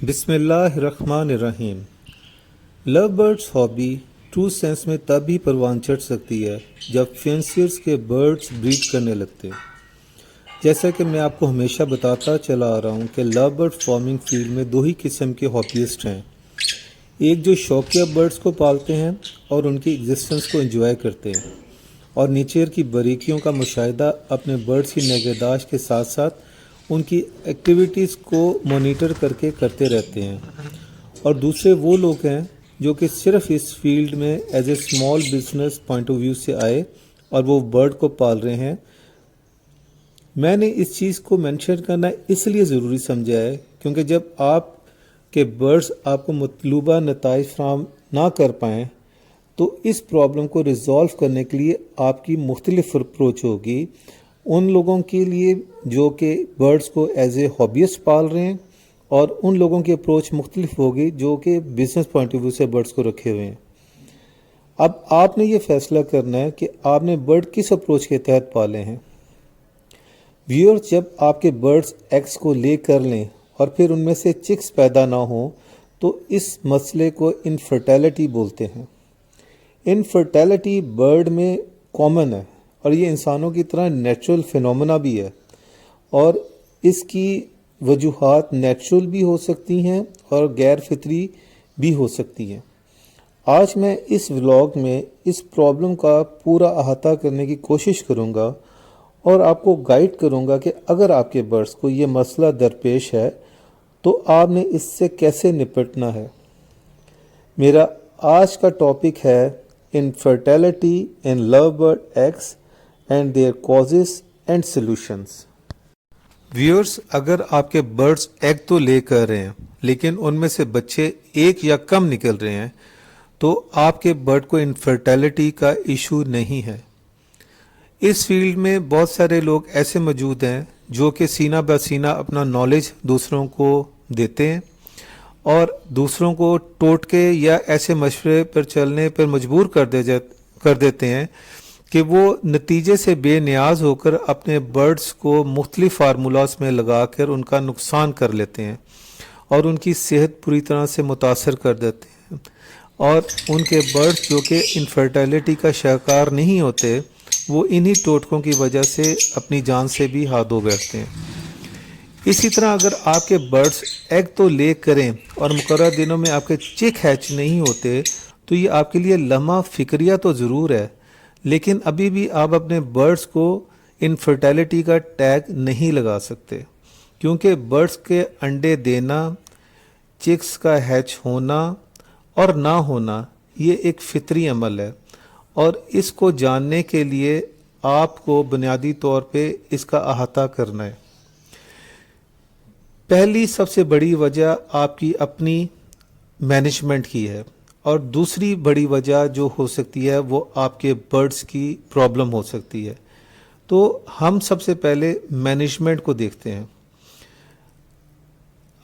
بسم اللہ الرحمن الرحیم۔ لو برڈز ہابی ٹرو سینس میں تب ہی پروان چڑھ سکتی ہے جب فینسیئرز کے برڈز بریڈ کرنے لگتے ہیں۔ جیسا کہ میں آپ کو ہمیشہ بتاتا چلا آ رہا ہوں کہ لو برڈ فارمنگ فیلڈ میں دو ہی قسم کے ہابیسٹ ہیں، ایک جو شوقیہ برڈز کو پالتے ہیں اور ان کی ایگزسٹنس کو انجوائے کرتے ہیں اور نیچر کی باریکیوں کا مشاہدہ اپنے برڈز کی نگہداشت کے ساتھ ساتھ ان کی ایکٹیویٹیز کو مانیٹر کر کے کرتے رہتے ہیں، اور دوسرے وہ لوگ ہیں جو کہ صرف اس فیلڈ میں as a small business point of view سے آئے اور وہ برڈ کو پال رہے ہیں۔ میں نے اس چیز کو مینشن کرنا اس لیے ضروری سمجھا ہے کیونکہ جب آپ کے برڈز آپ کو مطلوبہ نتائج فراہم نہ کر پائیں تو اس پرابلم کو ریزالو کرنے کے لیے آپ کی مختلف اپروچ ہوگی۔ ان لوگوں کے لیے جو کہ برڈز کو ایز اے ہابیسٹ پال رہے ہیں، اور ان لوگوں کی اپروچ مختلف ہوگی جو کہ بزنس پوائنٹ آف ویو سے برڈز کو رکھے ہوئے ہیں۔ اب آپ نے یہ فیصلہ کرنا ہے کہ آپ نے برڈ کس اپروچ کے تحت پالے ہیں۔ ویورز، جب آپ کے برڈز ایگز کو لے کر لیں اور پھر ان میں سے چکس پیدا نہ ہوں تو اس مسئلے کو انفرٹیلٹی بولتے ہیں۔ انفرٹیلٹی برڈ میں کامن ہے اور یہ انسانوں کی طرح نیچرل فینومینا بھی ہے، اور اس کی وجوہات نیچرل بھی ہو سکتی ہیں اور غیر فطری بھی ہو سکتی ہیں۔ آج میں اس ولاگ میں اس پرابلم کا پورا احاطہ کرنے کی کوشش کروں گا اور آپ کو گائیڈ کروں گا کہ اگر آپ کے برڈز کو یہ مسئلہ درپیش ہے تو آپ نے اس سے کیسے نپٹنا ہے۔ میرا آج کا ٹاپک ہے infertility in love bird eggs and their causes and solutions. Viewers, اگر آپ کے برڈز ایگ تو لے کر رہے ہیں لیکن ان میں سے بچے ایک یا کم نکل رہے ہیں تو آپ کے برڈ کو انفرٹیلٹی کا ایشو نہیں ہے۔ اس فیلڈ میں بہت سارے لوگ ایسے موجود ہیں جو کہ سینہ بہ سینہ اپنا نالج دوسروں کو دیتے ہیں اور دوسروں کو ٹوٹکے یا ایسے مشورے پر چلنے پر مجبور کر دیتے ہیں کہ وہ نتیجے سے بے نیاز ہو کر اپنے برڈز کو مختلف فارمولاز میں لگا کر ان کا نقصان کر لیتے ہیں اور ان کی صحت پوری طرح سے متاثر کر دیتے ہیں، اور ان کے برڈز جو کہ انفرٹیلٹی کا شکار نہیں ہوتے وہ انہی ٹوٹکوں کی وجہ سے اپنی جان سے بھی ہاتھ دھو بیٹھتے ہیں۔ اسی طرح اگر آپ کے برڈز ایگ تو لے کریں اور مقررہ دنوں میں آپ کے چک ہیچ نہیں ہوتے تو یہ آپ کے لیے لمحہ فکریہ تو ضرور ہے، لیکن ابھی بھی آپ اپنے برڈز کو انفرٹیلٹی کا ٹیگ نہیں لگا سکتے، کیونکہ برڈز کے انڈے دینا، چکس کا ہیچ ہونا اور نہ ہونا یہ ایک فطری عمل ہے، اور اس کو جاننے کے لیے آپ کو بنیادی طور پہ اس کا احاطہ کرنا ہے۔ پہلی سب سے بڑی وجہ آپ کی اپنی مینجمنٹ کی ہے، اور دوسری بڑی وجہ جو ہو سکتی ہے وہ آپ کے برڈز کی پرابلم ہو سکتی ہے۔ تو ہم سب سے پہلے مینجمنٹ کو دیکھتے ہیں۔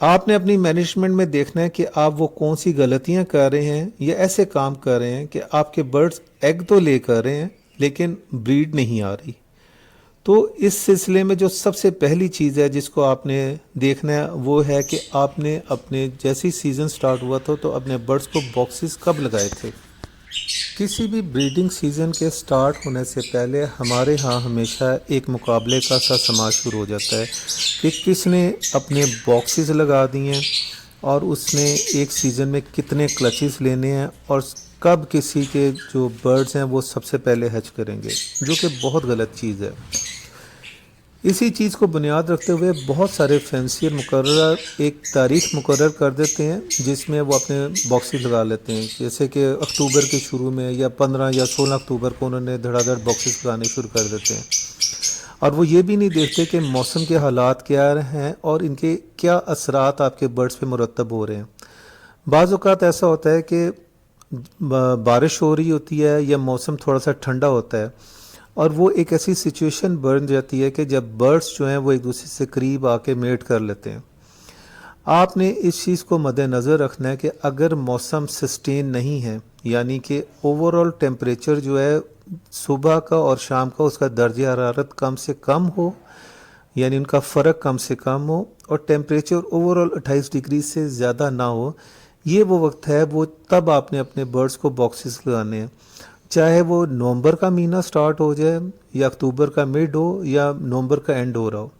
آپ نے اپنی مینجمنٹ میں دیکھنا ہے کہ آپ وہ کون سی غلطیاں کر رہے ہیں یا ایسے کام کر رہے ہیں کہ آپ کے برڈز ایگ تو لے کر رہے ہیں لیکن بریڈ نہیں آ رہی۔ تو اس سلسلے میں جو سب سے پہلی چیز ہے جس کو آپ نے دیکھنا ہے وہ ہے کہ آپ نے اپنے جیسی سیزن سٹارٹ ہوا تھا تو اپنے برڈز کو باکسز کب لگائے تھے۔ کسی بھی بریڈنگ سیزن کے سٹارٹ ہونے سے پہلے ہمارے ہاں ہمیشہ ایک مقابلے کا سا سماج شروع ہو جاتا ہے کہ کس نے اپنے باکسز لگا دیے ہیں اور اس نے ایک سیزن میں کتنے کلچز لینے ہیں اور کب کسی کے جو برڈز ہیں وہ سب سے پہلے ہیچ کریں گے، جو کہ بہت غلط چیز ہے۔ اسی چیز کو بنیاد رکھتے ہوئے بہت سارے فینسیئر مقررہ ایک تاریخ مقرر کر دیتے ہیں جس میں وہ اپنے باکسز لگا لیتے ہیں، جیسے کہ اکتوبر کے شروع میں یا 15 یا 16 اکتوبر کو انہوں نے دھڑا دھڑ باکسز لگانے شروع کر دیتے ہیں، اور وہ یہ بھی نہیں دیکھتے کہ موسم کے حالات کیا ہیں اور ان کے کیا اثرات آپ کے برڈز پہ مرتب ہو رہے ہیں۔ بعض اوقات ایسا ہوتا ہے کہ بارش ہو رہی ہوتی ہے یا موسم تھوڑا سا ٹھنڈا ہوتا ہے اور وہ ایک ایسی سچویشن بن جاتی ہے کہ جب برڈز جو ہیں وہ ایک دوسرے سے قریب آ کے میٹ کر لیتے ہیں۔ آپ نے اس چیز کو مد نظر رکھنا ہے کہ اگر موسم سسٹین نہیں ہے، یعنی کہ اوورآل ٹیمپریچر جو ہے صبح کا اور شام کا اس کا درجہ حرارت کم سے کم ہو، यानी उनका फ़र्क कम से कम हो और टेम्परेचर ओवरऑल 28 डिग्री से ज़्यादा ना हो। ये वो वक्त है, वो तब आपने अपने बर्ड्स को बॉक्सेस लगाने हैं, चाहे वो नवंबर का महीना स्टार्ट हो जाए या अक्टूबर का मिड हो या नवंबर का एंड हो रहा हो।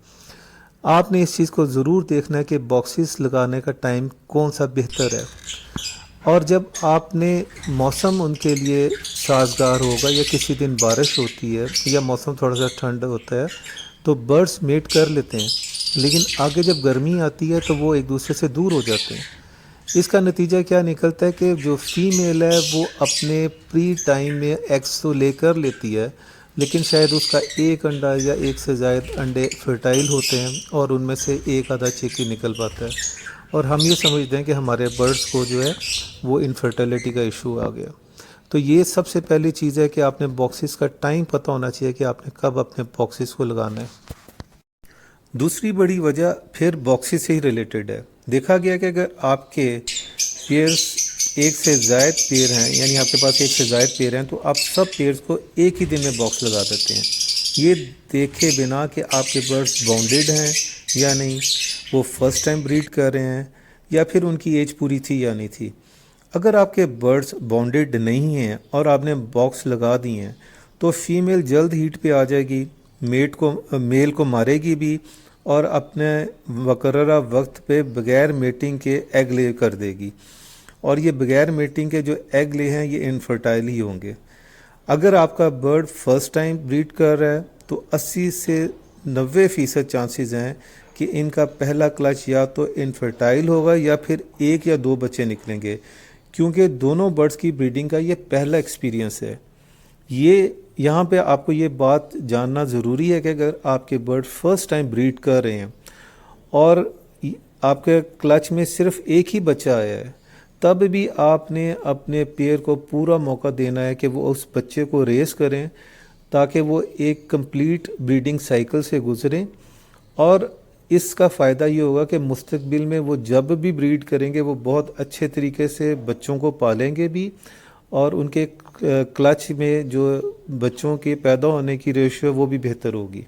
आपने इस चीज़ को ज़रूर देखना है कि बॉक्सेस लगाने का टाइम कौन सा बेहतर है। और जब आपने मौसम उनके लिए साज़गार होगा या किसी दिन बारिश होती है या मौसम थोड़ा सा ठंड होता है तो बर्ड्स मेट कर लेते हैं, लेकिन आगे जब गर्मी आती है तो वो एक दूसरे से दूर हो जाते हैं। इसका नतीजा क्या निकलता है कि जो फीमेल है वो अपने प्री टाइम में एग्स तो लेकर लेती है, लेकिन शायद उसका एक अंडा या एक से ज़्यादा अंडे फर्टाइल होते हैं और उनमें से एक आधा चिक ही निकल पाता है। और हम ये समझते हैं कि हमारे बर्ड्स को जो है वो इनफर्टिलिटी का इशू आ गया। तो ये सबसे पहली चीज़ है कि आपने बॉक्सेस का टाइम पता होना चाहिए कि आपने कब अपने बॉक्सेस को लगाना है। दूसरी बड़ी वजह फिर बॉक्सेस से ही रिलेटेड है। देखा गया कि अगर आपके पेयर्स एक से ज़ायद पेयर हैं, यानी आपके पास एक से ज़ायद पेयर हैं, तो आप सब पेयर्स को एक ही दिन में बॉक्स लगा देते हैं, ये देखे बिना कि आपके बर्ड्स बाउंडेड हैं या नहीं, वो फर्स्ट टाइम ब्रीड कर रहे हैं या फिर उनकी एज पूरी थी या नहीं थी। अगर आपके बर्ड्स बाउंडेड नहीं हैं और आपने बॉक्स लगा दिए हैं तो फीमेल जल्द हीट पे आ जाएगी, मेल को मारेगी भी और अपने मुकर्ररा वक्त पे बगैर मेटिंग के एग ले कर देगी, और ये बगैर मेटिंग के जो एग ले हैं ये इनफर्टाइल ही होंगे। अगर आपका बर्ड फर्स्ट टाइम ब्रीड कर रहा है तो 80 से 90% चांसेस हैं कि इनका पहला क्लच या तो इनफर्टाइल होगा या फिर एक या दो बच्चे निकलेंगे, क्योंकि दोनों बर्ड्स की ब्रीडिंग का ये पहला एक्सपीरियंस है। ये यहाँ पे आपको ये बात जानना ज़रूरी है कि अगर आपके बर्ड फर्स्ट टाइम ब्रीड कर रहे हैं और आपके क्लच में सिर्फ एक ही बच्चा आया है, तब भी आपने अपने पेयर को पूरा मौका देना है कि वो उस बच्चे को रेस करें ताकि वो एक कंप्लीट ब्रीडिंग साइकिल से गुजरें। और इसका फ़ायदा ये होगा कि मुस्तकबिल में वो जब भी ब्रीड करेंगे वो बहुत अच्छे तरीके से बच्चों को पालेंगे भी, और उनके क्लच में जो बच्चों के पैदा होने की रेशियो है वो भी बेहतर होगी।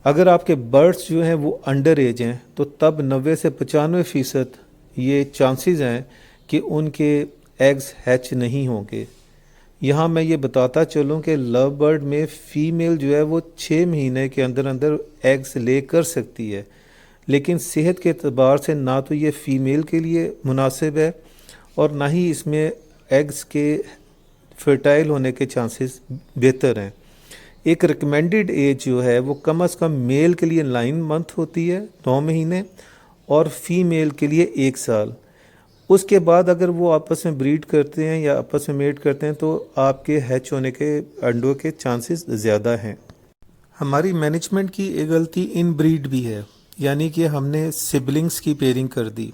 अगर आपके बर्ड्स जो हैं वो अंडर एज हैं तो तब 90 से 95% ये चांसेस हैं कि उनके एग्स हैच नहीं होंगे। यहाँ मैं ये बताता चलूँ कि लव बर्ड में फ़ीमेल जो है वो 6 महीने के अंदर अंदर एग्स ले कर सकती है, लेकिन सेहत के एतबार से ना तो ये फ़ीमेल के लिए मुनासिब है और ना ही इसमें एग्स के फर्टाइल होने के चांसेस बेहतर हैं। एक रिकमेंडेड एज जो है वो कम से कम मेल के लिए 9 मंथ होती है, 9 महीने, और फीमेल के लिए 1 साल। उसके बाद अगर वो आपस में ब्रीड करते हैं या आपस में मेट करते हैं तो आपके हैच होने के अंडों के चांसेस ज़्यादा हैं। हमारी मैनेजमेंट की एक गलती इन ब्रीड भी है, यानी कि हमने सिबलिंग्स की पेयरिंग कर दी।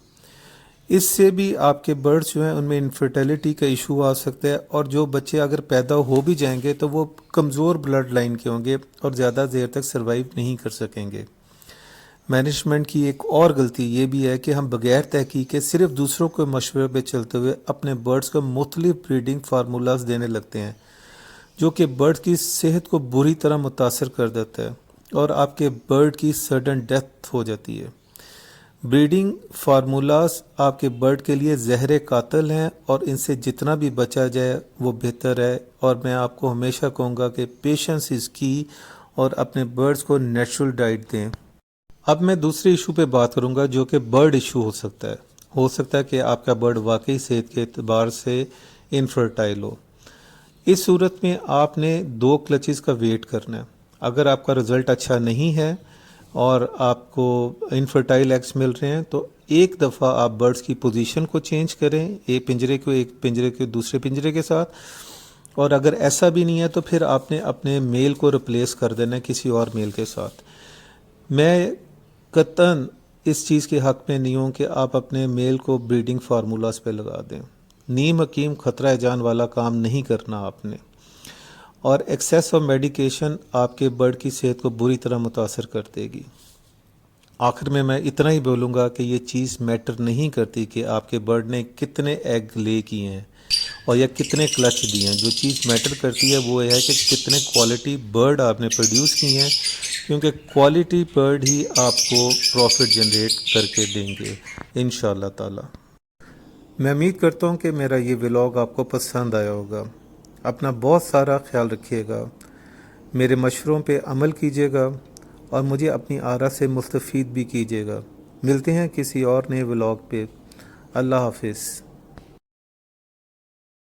इससे भी आपके बर्ड्स जो हैं उनमें इनफर्टिलिटी का इशू आ सकता है, और जो बच्चे अगर पैदा हो भी जाएंगे तो वो कमज़ोर ब्लड लाइन के होंगे और ज़्यादा देर तक सर्वाइव नहीं कर सकेंगे। मैनेजमेंट की एक और गलती ये भी है कि हम बगैर तहकीक के सिर्फ दूसरों के मशवरे पे चलते हुए अपने बर्ड्स को मुख्तलिफ ब्रीडिंग फार्मूलाज देने लगते हैं, जो कि बर्ड की सेहत को बुरी तरह मुतासर कर देता है और आपके बर्ड की सडन डेथ हो जाती है। ब्रीडिंग फार्मूलाज आपके बर्ड के लिए जहर कातिल हैं और इनसे जितना भी बचा जाए वो बेहतर है, और मैं आपको हमेशा कहूँगा कि पेशेंस इज़ की और अपने बर्ड्स को नेचुरल डाइट दें। अब मैं दूसरे इशू पे बात करूँगा जो कि बर्ड इशू हो सकता है कि आपका बर्ड वाकई सेहत के एतबार से इनफर्टाइल हो। इस सूरत में आपने 2 क्लचेस का वेट करना है। अगर आपका रिज़ल्ट अच्छा नहीं है और आपको इनफर्टाइल एग्स मिल रहे हैं तो एक दफ़ा आप बर्ड्स की पोजीशन को चेंज करें, एक पिंजरे को दूसरे पिंजरे के साथ, और अगर ऐसा भी नहीं है तो फिर आपने अपने मेल को रिप्लेस कर देना है किसी और मेल के साथ। मैं कतन इस चीज़ के हक़ में नहीं हूँ कि आप अपने मेल को ब्रीडिंग फार्मूलाज पे लगा दें। नीम हकीम खतरा जान वाला काम नहीं करना आपने, और एक्सेस ऑफ मेडिकेशन आपके बर्ड की सेहत को बुरी तरह मुतासर कर देगी। आखिर में मैं इतना ही बोलूँगा कि ये चीज़ मैटर नहीं करती कि आपके बर्ड ने कितने एग ले किए हैं और या कितने क्लच दिए हैं। जो चीज़ मैटर करती है वो है कि कितने क्वालिटी बर्ड आपने प्रोड्यूस की हैं, کیونکہ کوالٹی برڈ ہی آپ کو پروفٹ جنریٹ کر کے دیں گے انشاءاللہ تعالی۔ میں امید کرتا ہوں کہ میرا یہ ولاگ آپ کو پسند آیا ہوگا۔ اپنا بہت سارا خیال رکھیے گا، میرے مشوروں پہ عمل کیجیے گا اور مجھے اپنی آرا سے مستفید بھی کیجیے گا۔ ملتے ہیں کسی اور نئے ولاگ پہ۔ اللہ حافظ۔